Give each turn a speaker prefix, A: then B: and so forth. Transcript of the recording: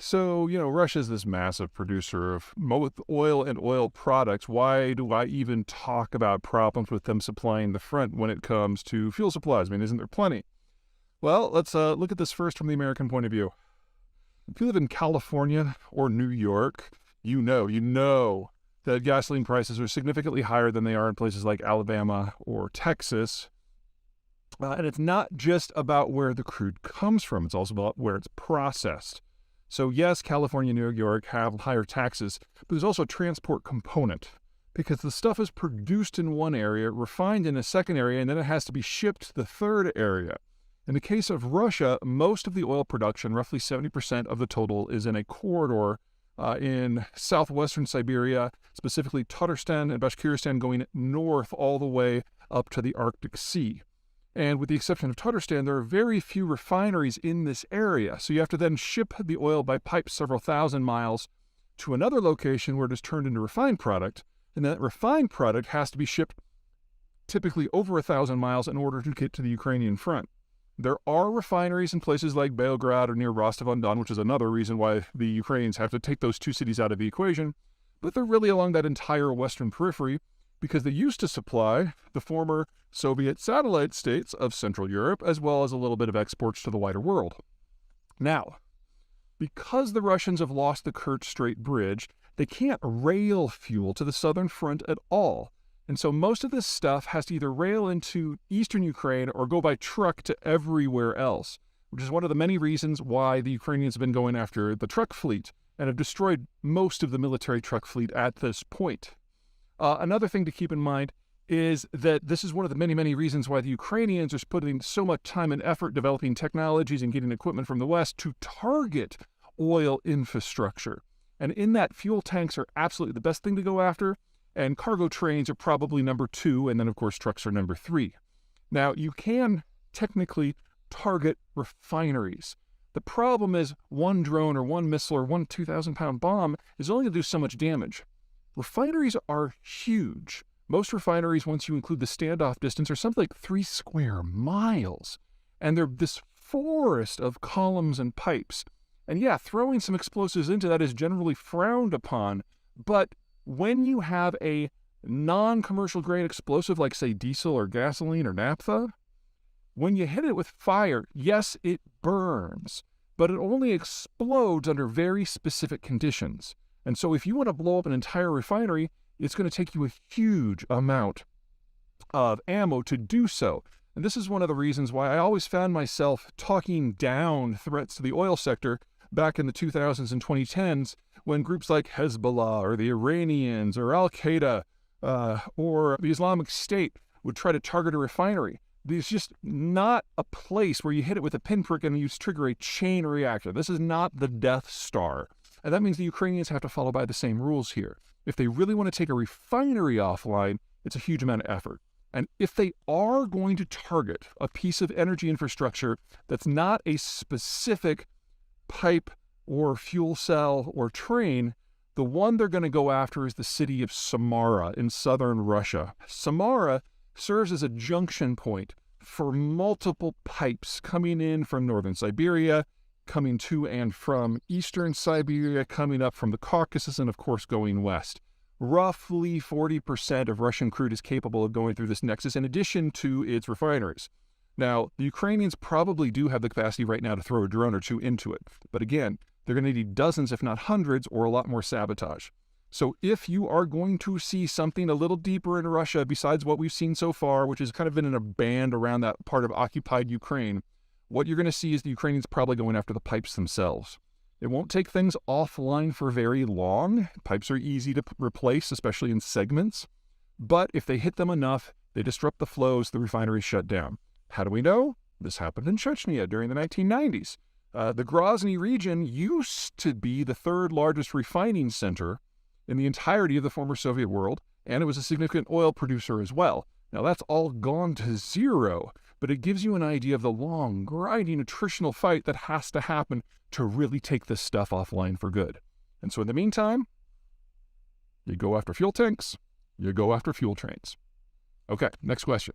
A: So, Russia's this massive producer of both oil and oil products. Why do I even talk about problems with them supplying the front when it comes to fuel supplies? I mean, isn't there plenty? Well, let's look at this first from the American point of view. If you live in California or New York, you know that gasoline prices are significantly higher than they are in places like Alabama or Texas. And it's not just about where the crude comes from. It's also about where it's processed. So yes, California and New York have higher taxes, but there's also a transport component because the stuff is produced in one area, refined in a second area, and then it has to be shipped to the third area. In the case of Russia, most of the oil production, roughly 70% of the total, is in a corridor in southwestern Siberia, specifically Tatarstan and Bashkortostan, going north all the way up to the Arctic Sea. And with the exception of Tatarstan, there are very few refineries in this area. So you have to then ship the oil by pipe several thousand miles to another location where it is turned into refined product. And that refined product has to be shipped typically over 1,000 miles in order to get to the Ukrainian front. There are refineries in places like Belgrade or near Rostov-on-Don, which is another reason why the Ukrainians have to take those two cities out of the equation. But they're really along that entire western periphery because they used to supply the former Soviet satellite states of Central Europe, as well as a little bit of exports to the wider world. Now, because the Russians have lost the Kerch Strait Bridge, they can't rail fuel to the southern front at all. And so most of this stuff has to either rail into eastern Ukraine or go by truck to everywhere else, which is one of the many reasons why the Ukrainians have been going after the truck fleet and have destroyed most of the military truck fleet at this point. Another thing to keep in mind is that this is one of the many, many reasons why the Ukrainians are putting so much time and effort developing technologies and getting equipment from the West to target oil infrastructure. And in that, fuel tanks are absolutely the best thing to go after, and cargo trains are probably number 2, and then, of course, trucks are number 3. Now, you can technically target refineries. The problem is one drone or one missile or one 2,000-pound bomb is only going to do so much damage. Refineries are huge. Most refineries, once you include the standoff distance, are something like 3 square miles. And they're this forest of columns and pipes. And yeah, throwing some explosives into that is generally frowned upon. But when you have a non-commercial grade explosive like, say, diesel or gasoline or naphtha, when you hit it with fire, yes, it burns. But it only explodes under very specific conditions. And so if you want to blow up an entire refinery, it's going to take you a huge amount of ammo to do so. And this is one of the reasons why I always found myself talking down threats to the oil sector back in the 2000s and 2010s when groups like Hezbollah or the Iranians or Al-Qaeda or the Islamic State would try to target a refinery. There's just not a place where you hit it with a pinprick and you trigger a chain reaction. This is not the Death Star. And that means the Ukrainians have to follow by the same rules here. If they really want to take a refinery offline, it's a huge amount of effort. And if they are going to target a piece of energy infrastructure that's not a specific pipe or fuel cell or train, the one they're going to go after is the city of Samara in southern Russia. Samara serves as a junction point for multiple pipes coming in from northern Siberia, coming to and from eastern Siberia, coming up from the Caucasus, and of course going west. Roughly 40% of Russian crude is capable of going through this nexus in addition to its refineries. Now, the Ukrainians probably do have the capacity right now to throw a drone or two into it. But again, they're going to need dozens, if not hundreds, or a lot more sabotage. So if you are going to see something a little deeper in Russia besides what we've seen so far, which has kind of been in a band around that part of occupied Ukraine, what you're going to see is the Ukrainians probably going after the pipes themselves. It won't take things offline for very long. Pipes are easy to replace, especially in segments. But if they hit them enough, they disrupt the flows, the refineries shut down. How do we know? This happened in Chechnya during the 1990s. The Grozny region used to be the 3rd largest refining center in the entirety of the former Soviet world, and it was a significant oil producer as well. Now that's all gone to zero, but it gives you an idea of the long, grinding, attritional fight that has to happen to really take this stuff offline for good. And so in the meantime, you go after fuel tanks, you go after fuel trains. Okay, next question.